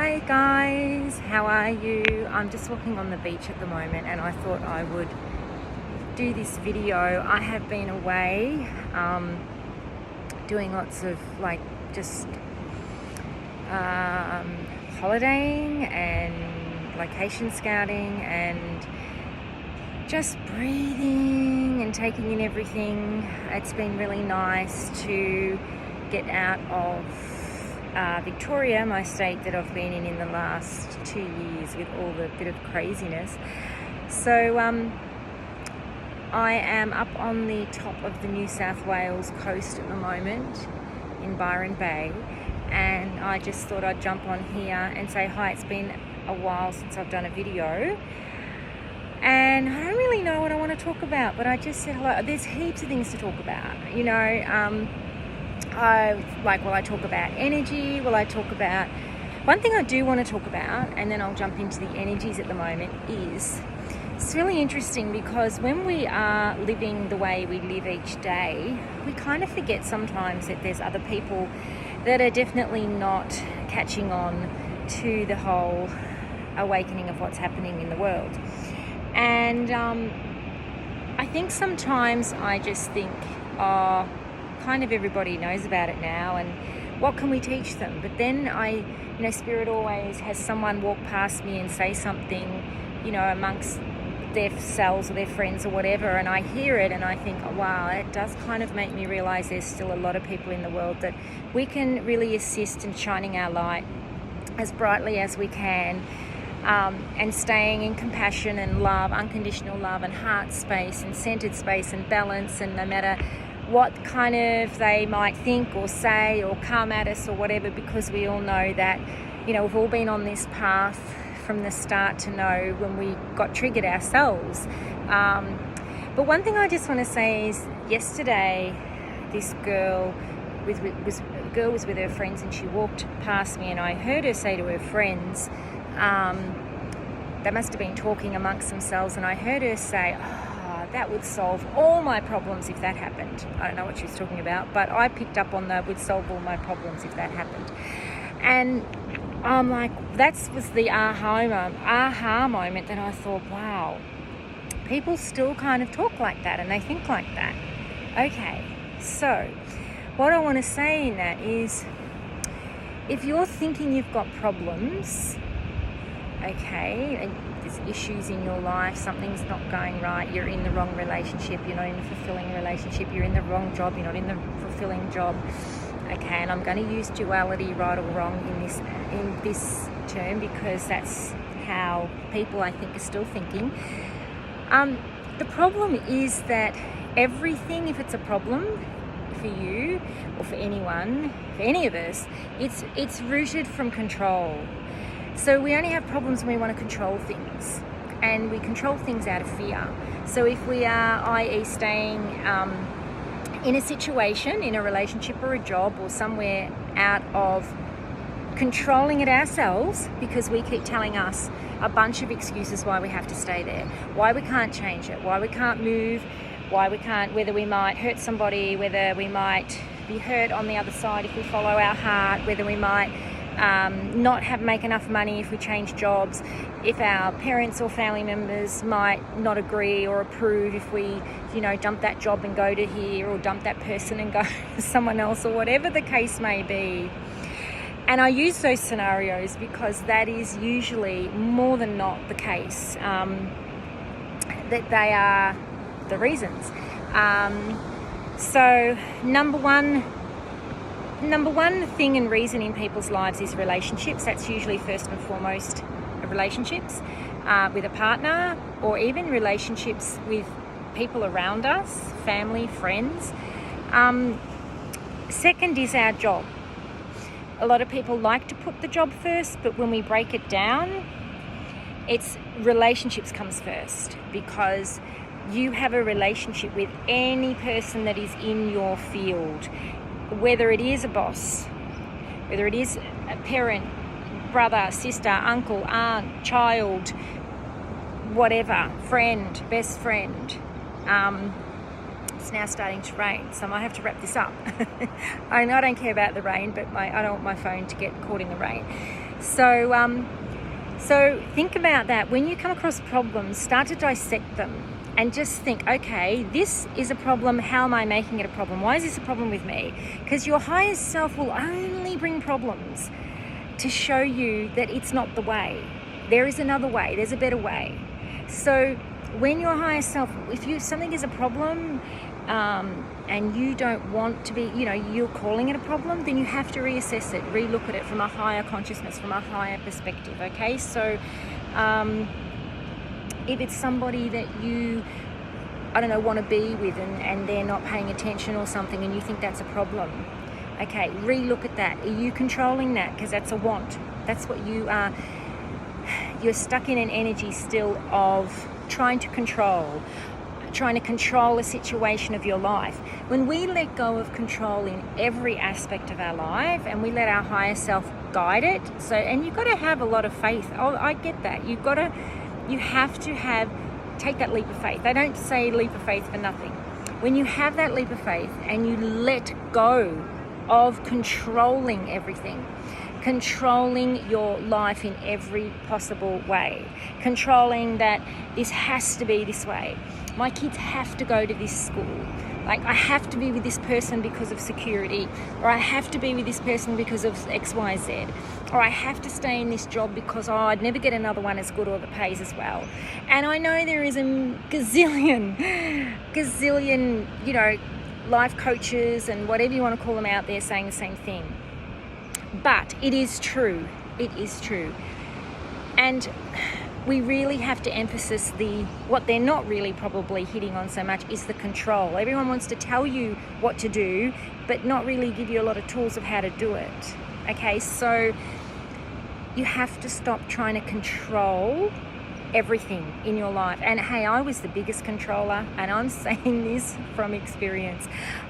Hi guys, how are you? I'm just walking on the beach at the moment and I thought I would do this video. I have been away doing lots of just holidaying and location scouting and just breathing and taking in everything. It's been really nice to get out of Victoria, my state that I've been in the last 2 years with all the bit of craziness. So I am up on the top of the New South Wales coast at the moment in Byron Bay, and I just thought I'd jump on here and say hi. It's been a while since I've done a video and I don't really know what I want to talk about, but I just said hello. There's heaps of things to talk about, you know. Will I talk about energy? Will I talk about... One thing I do want to talk about, and then I'll jump into the energies at the moment, is it's really interesting because when we are living the way we live each day, we kind of forget sometimes that there's other people that are definitely not catching on to the whole awakening of what's happening in the world. And I think sometimes I just think, kind of everybody knows about it now, and what can we teach them? But then Spirit always has someone walk past me and say something, amongst their selves or their friends or whatever, and I hear it and I think, oh, wow, it does kind of make me realize there's still a lot of people in the world that we can really assist in shining our light as brightly as we can, and staying in compassion and love, unconditional love and heart space and centered space and balance, and no matter what kind of they might think or say or come at us or whatever, because we all know that, we've all been on this path from the start to know when we got triggered ourselves. But one thing I just want to say is, yesterday this girl was with her friends and she walked past me and I heard her say to her friends, they must have been talking amongst themselves, and I heard her say, that would solve all my problems if that happened. I don't know what she was talking about, but I picked up on that, would solve all my problems if that happened. And I'm like, that was the aha moment that I thought, wow, people still kind of talk like that and they think like that. Okay, so what I want to say in that is, if you're thinking you've got problems, okay, and there's issues in your life, something's not going right, you're in the wrong relationship, you're not in a fulfilling relationship, you're in the wrong job, you're not in the fulfilling job, okay, and I'm going to use duality, right or wrong, in this term, because that's how people, I think, are still thinking. The problem is that everything, if it's a problem for you or for anyone, for any of us, it's rooted from control. So we only have problems when we want to control things, and we control things out of fear. So if we are, i.e. staying in a situation, in a relationship or a job or somewhere, out of controlling it ourselves, because we keep telling us a bunch of excuses why we have to stay there, why we can't change it, why we can't move, why we can't, whether we might hurt somebody, whether we might be hurt on the other side if we follow our heart, whether we might not make enough money if we change jobs, if our parents or family members might not agree or approve if we, dump that job and go to here, or dump that person and go to someone else, or whatever the case may be. And I use those scenarios because that is usually more than not the case, that they are the reasons. So number one thing and reason in people's lives is relationships. That's usually first and foremost relationships with a partner, or even relationships with people around us, family, friends. Second is our job. A lot of people like to put the job first, but when we break it down, it's relationships comes first, because you have a relationship with any person that is in your field, whether it is a boss, whether it is a parent, brother, sister, uncle, aunt, child, whatever, friend, best friend. It's now starting to rain, so I might have to wrap this up. I don't care about the rain, but I don't want my phone to get caught in the rain. So think about that. When you come across problems, start to dissect them and just think, okay, this is a problem. How am I making it a problem? Why is this a problem with me? Because your higher self will only bring problems to show you that it's not the way. There is another way. There's a better way. So when your higher self, if something is a problem, and you don't want to be, you're calling it a problem, then you have to reassess it, relook at it from a higher consciousness, from a higher perspective, okay? So if it's somebody that you, want to be with and they're not paying attention or something and you think that's a problem, okay, relook at that. Are you controlling that? Because that's a want. That's what you are. You're stuck in an energy still of trying to control a situation of your life. When we let go of control in every aspect of our life and we let our higher self guide it, and you've got to have a lot of faith. Oh, I get that. You have to take that leap of faith. They don't say leap of faith for nothing. When you have that leap of faith and you let go of controlling everything, controlling your life in every possible way, controlling that this has to be this way. My kids have to go to this school. Like, I have to be with this person because of security, or I have to be with this person because of X, Y, Z, or I have to stay in this job because I'd never get another one as good or that pays as well. And I know there is a gazillion, life coaches and whatever you want to call them out there saying the same thing. But it is true. It is true. And we really have to emphasize what they're not really probably hitting on so much is the control. Everyone wants to tell you what to do, but not really give you a lot of tools of how to do it. Okay, so you have to stop trying to control everything in your life. And hey, I was the biggest controller, and I'm saying this from experience.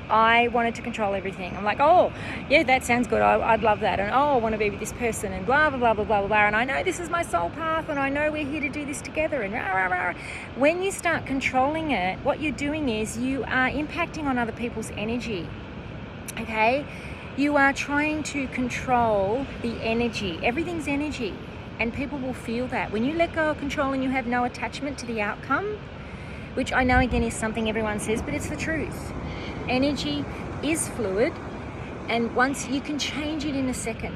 I wanted to control everything. I'm like, oh, yeah, that sounds good. I'd love that. And oh, I want to be with this person and blah, blah, blah, blah, blah, blah. And I know this is my soul path and I know we're here to do this together and rah, rah, rah. When you start controlling it, what you're doing is you are impacting on other people's energy, okay? You are trying to control the energy. Everything's energy. And people will feel that. When you let go of control and you have no attachment to the outcome, which I know again is something everyone says, but it's the truth. Energy is fluid, and once you can change it in a second.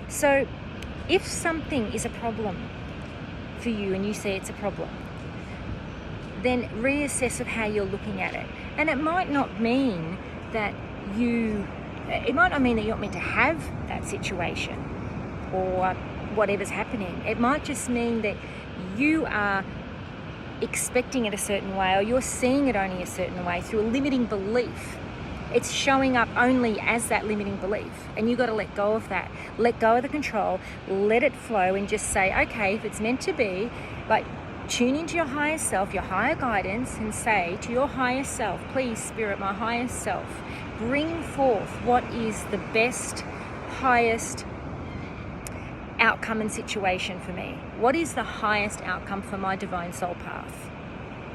So if something is a problem for you and you say it's a problem, then reassess of how you're looking at it. And it might not mean that you're not meant to have that situation or whatever's happening. It might just mean that you are expecting it a certain way, or you're seeing it only a certain way through a limiting belief. It's showing up only as that limiting belief, and you got to let go of that. Let go of the control, let it flow, and just say, okay, if it's meant to be, like, tune into your higher self, your higher guidance, and say to your higher self, please, Spirit, my higher self, bring forth what is the best, highest outcome and situation for me. What is the highest outcome for my divine soul path?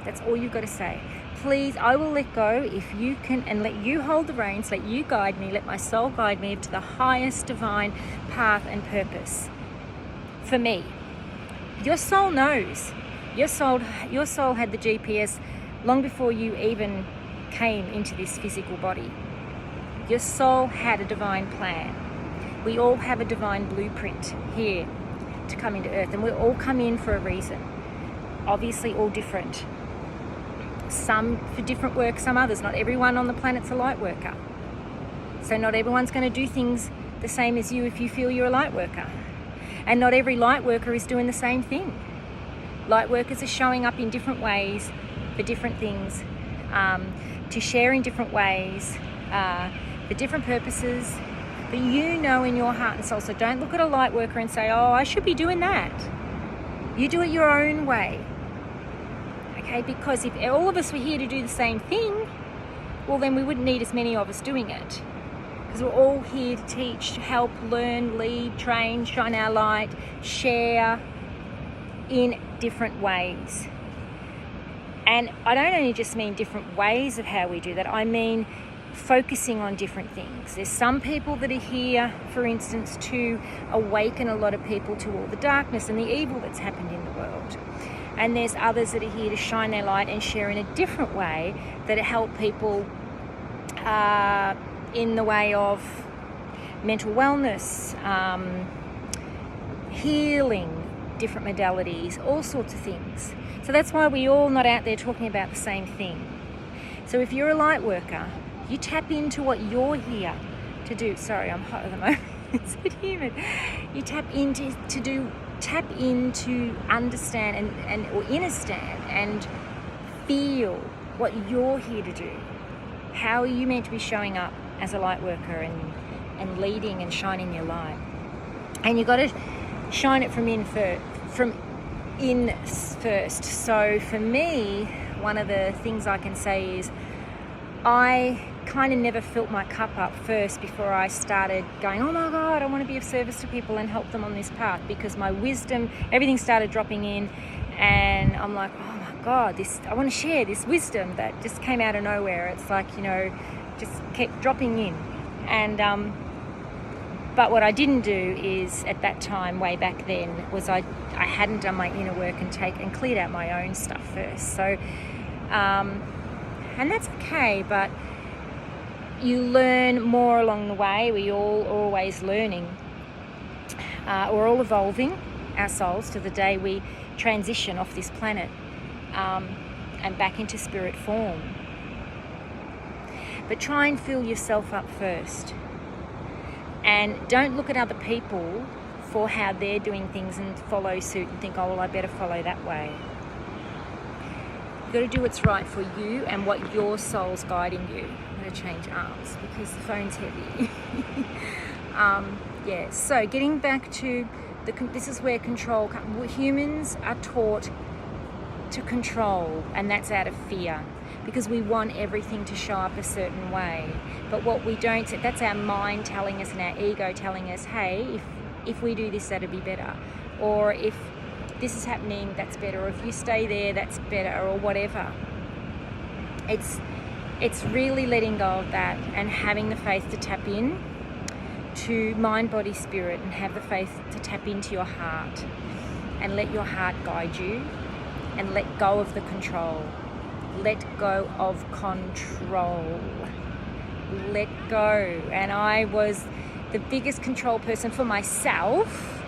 That's all you've got to say. Please, I will let go if you can, and let you hold the reins, let you guide me, let my soul guide me to the highest divine path and purpose for me. Your soul knows. Your soul had the GPS long before you even came into this physical body. Your soul had a divine plan. We all have a divine blueprint here to come into earth, and we all come in for a reason. Obviously all different. Some for different work, some others. Not everyone on the planet's a light worker. So not everyone's going to do things the same as you if you feel you're a light worker. And not every light worker is doing the same thing. Light workers are showing up in different ways for different things, to share in different ways, for different purposes. But you know in your heart and soul, so don't look at a light worker and say, oh, I should be doing that. You do it your own way. Okay, because if all of us were here to do the same thing, well, then we wouldn't need as many of us doing it. Because we're all here to teach, help, learn, lead, train, shine our light, share in different ways. And I don't only just mean different ways of how we do that, I mean focusing on different things. There's some people that are here, for instance, to awaken a lot of people to all the darkness and the evil that's happened in the world. And there's others that are here to shine their light and share in a different way that help people in the way of mental wellness, healing, different modalities, all sorts of things. So that's why we're all not out there talking about the same thing. So if you're a light worker, you tap into what you're here to do. Sorry, I'm hot at the moment. It's a bit humid. You tap into understand or understand and feel what you're here to do. How are you meant to be showing up as a light worker and leading and shining your light? And you've got to shine it from in first. So for me, one of the things I can say is I kind of never filled my cup up first before I started going, oh my God, I want to be of service to people and help them on this path, because my wisdom, everything started dropping in, and I'm like, oh my God, I want to share this wisdom that just came out of nowhere. It's like, just kept dropping in. And but what I didn't do is, at that time, way back then, was I hadn't done my inner work and cleared out my own stuff first. So, and that's okay, but you learn more along the way. We all are always learning. We're all evolving our souls to the day we transition off this planet and back into spirit form. But try and fill yourself up first. And don't look at other people for how they're doing things and follow suit and think, oh, well, I better follow that way. You've got to do what's right for you and what your soul's guiding you. I'm going to change arms because the phone's heavy. So getting back to this is where control comes. Humans are taught to control, and that's out of fear, because we want everything to show up a certain way. But what we don't, that's our mind telling us and our ego telling us, hey, if we do this, that'll be better. Or if this is happening, that's better. Or if you stay there, that's better, or whatever. It's really letting go of that and having the faith to tap in to mind, body, spirit, and have the faith to tap into your heart and let your heart guide you and let go of the control. Let go of control. Let go. And I was the biggest control person for myself,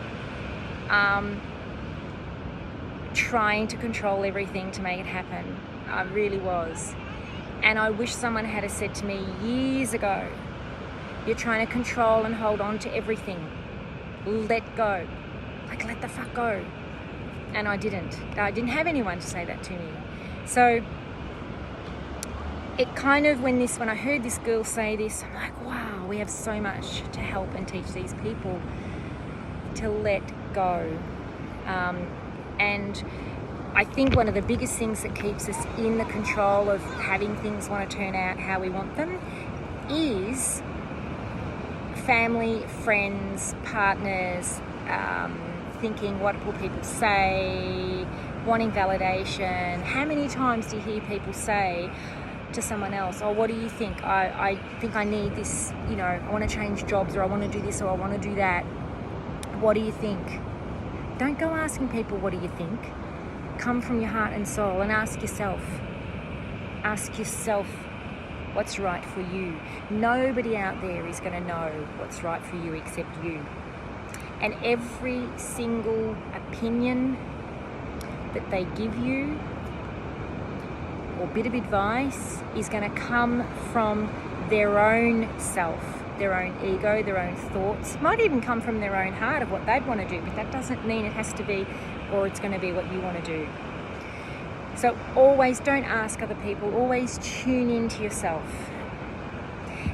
trying to control everything to make it happen. I really was. And I wish someone had said to me years ago, you're trying to control and hold on to everything. Let go. Like, let the fuck go. And I didn't. I didn't have anyone to say that to me. So it kind of, when I heard this girl say this, I'm like, wow, we have so much to help and teach these people to let go. And I think one of the biggest things that keeps us in the control of having things want to turn out how we want them is family, friends, partners, thinking, what will people say, wanting validation. How many times do you hear people say to someone else, oh, what do you think? I think I need this, I want to change jobs, or I want to do this, or I want to do that. What do you think? Don't go asking people, what do you think? Come from your heart and soul and ask yourself. Ask yourself what's right for you. Nobody out there is going to know what's right for you except you. And every single opinion that they give you or bit of advice is going to come from their own self, their own ego, their own thoughts. Might even come from their own heart of what they'd want to do, but that doesn't mean it has to be, or it's going to be what you want to do. So always don't ask other people, always tune into yourself.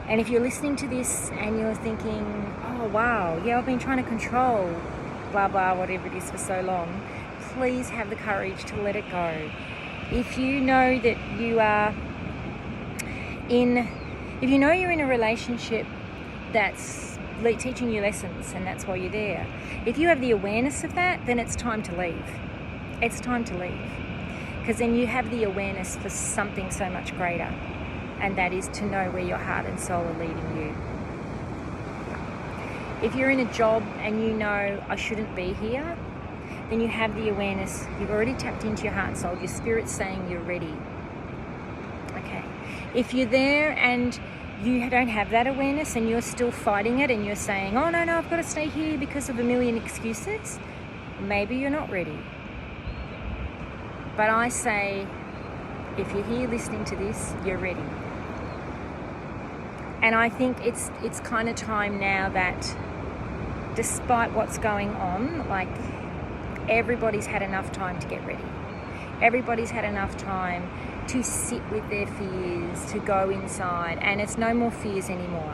And if you're listening to this and you're thinking, oh wow, yeah, I've been trying to control blah blah, whatever it is, for so long, please have the courage to let it go. If you know that you're in a relationship that's teaching you lessons and that's why you're there, if you have the awareness of that, then it's time to leave. It's time to leave. Because then you have the awareness for something so much greater. and that is to know where your heart and soul are leading you. If you're in a job and you know, I shouldn't be here, then you have the awareness. You've already tapped into your heart and soul. Your spirit's saying you're ready. Okay. If you're there and you don't have that awareness and you're still fighting it and you're saying, oh, no, I've got to stay here because of a million excuses, maybe you're not ready. But I say, if you're here listening to this, you're ready. And I think it's kind of time now that despite what's going on, like, everybody's had enough time to get ready. Everybody's had enough time to sit with their fears, to go inside, and it's no more fears anymore.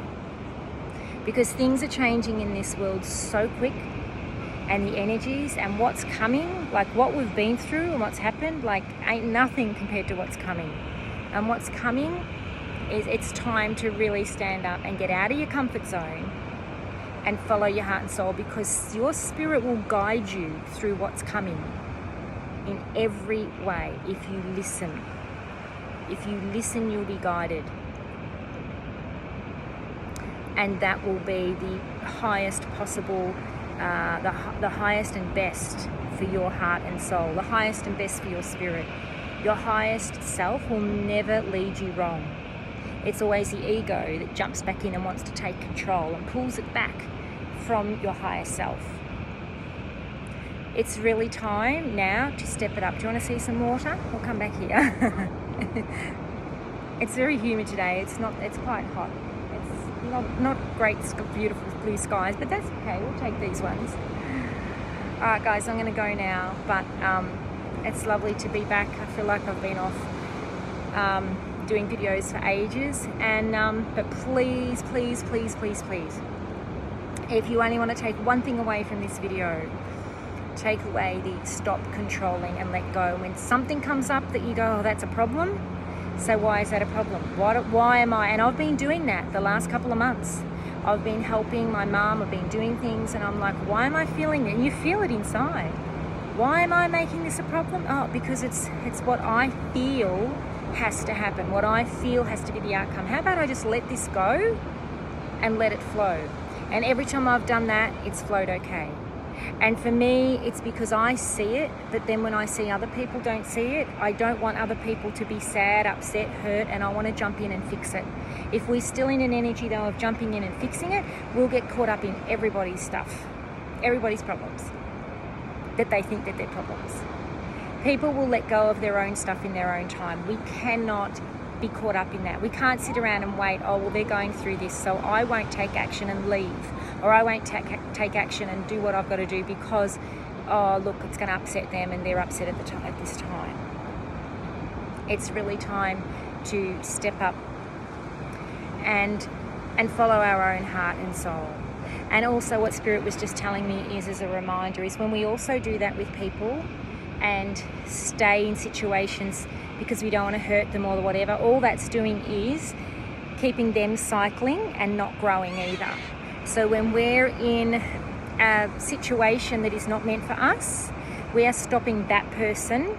Because things are changing in this world so quick, and the energies and what's coming, like what we've been through and what's happened, like ain't nothing compared to what's coming. And what's coming is it's time to really stand up and get out of your comfort zone and follow your heart and soul, because your spirit will guide you through what's coming in every way if you listen. If you listen, you'll be guided. And that will be the highest possible, the highest and best for your heart and soul, the highest and best for your spirit. Your highest self will never lead you wrong. It's always the ego that jumps back in and wants to take control and pulls it back from your higher self. It's really time now to step it up. Do you want to see some water? We'll come back here. It's very humid today. It's quite hot. It's not great, beautiful blue skies, but that's okay. We'll take these ones. All right, guys, I'm going to go now, but it's lovely to be back. I feel like I've been off doing videos for ages, and but please, if you only want to take one thing away from this video, take away the stop controlling and let go. When something comes up that you go, oh, that's a problem, so why is that a problem? Why am I? And I've been doing that the last couple of months. I've been helping my mum, I've been doing things, and I'm like, why am I feeling it? And you feel it inside. Why am I making this a problem? Oh, because it's what I feel has to happen. What I feel has to be the outcome. How about I just let this go and let it flow? And every time I've done that, it's flowed okay. And for me, it's because I see it, but then when I see other people don't see it, I don't want other people to be sad, upset, hurt, and I want to jump in and fix it. If we're still in an energy though of jumping in and fixing it, we'll get caught up in everybody's stuff, everybody's problems, that they think that they're problems. People will let go of their own stuff in their own time. We cannot be caught up in that. We can't sit around and wait, oh, well, they're going through this, so I won't take action and leave. Or I won't take action and do what I've got to do because, oh, look, it's going to upset them and they're upset at this time. It's really time to step up and follow our own heart and soul. And also what Spirit was just telling me is, as a reminder, is when we also do that with people and stay in situations because we don't want to hurt them or whatever, all that's doing is keeping them cycling and not growing either. So when we're in a situation that is not meant for us, we are stopping that person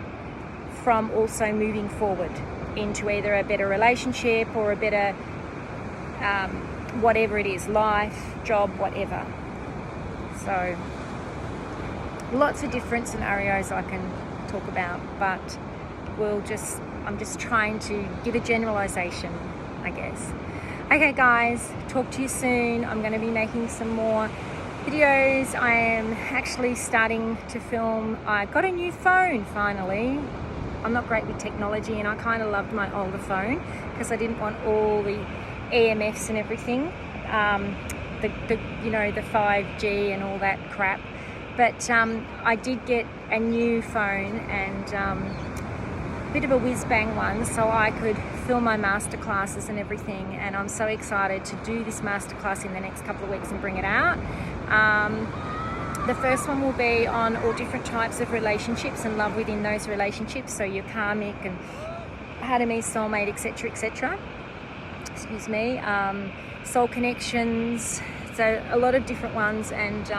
from also moving forward into either a better relationship or a better whatever it is, life, job, whatever. So lots of different scenarios I can talk about, but I'm just trying to give a generalization, I guess. Okay guys, talk to you soon. I'm going to be making some more videos. I am actually starting to film. I got a new phone finally. I'm not great with technology and I kind of loved my older phone because I didn't want all the EMFs and everything, the 5G and all that crap. But I did get a new phone and a bit of a whiz-bang one, so I could film my masterclasses and everything, and I'm so excited to do this masterclass in the next couple of weeks and bring it out. The first one will be on all different types of relationships and love within those relationships, so your karmic and how to meet soulmate, etc. Excuse me. Soul connections, so a lot of different ones, and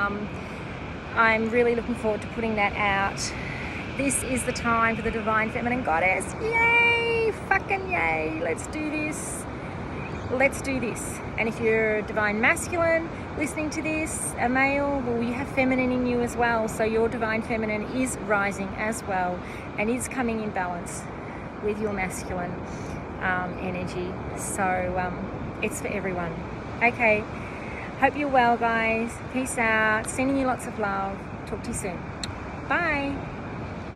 I'm really looking forward to putting that out This is the time for the Divine Feminine Goddess. Yay! Fucking yay! Let's do this. Let's do this. And if you're a Divine Masculine listening to this, a male, well, you have feminine in you as well. So your Divine Feminine is rising as well and is coming in balance with your masculine energy. So it's for everyone. Okay. Hope you're well, guys. Peace out. Sending you lots of love. Talk to you soon. Bye.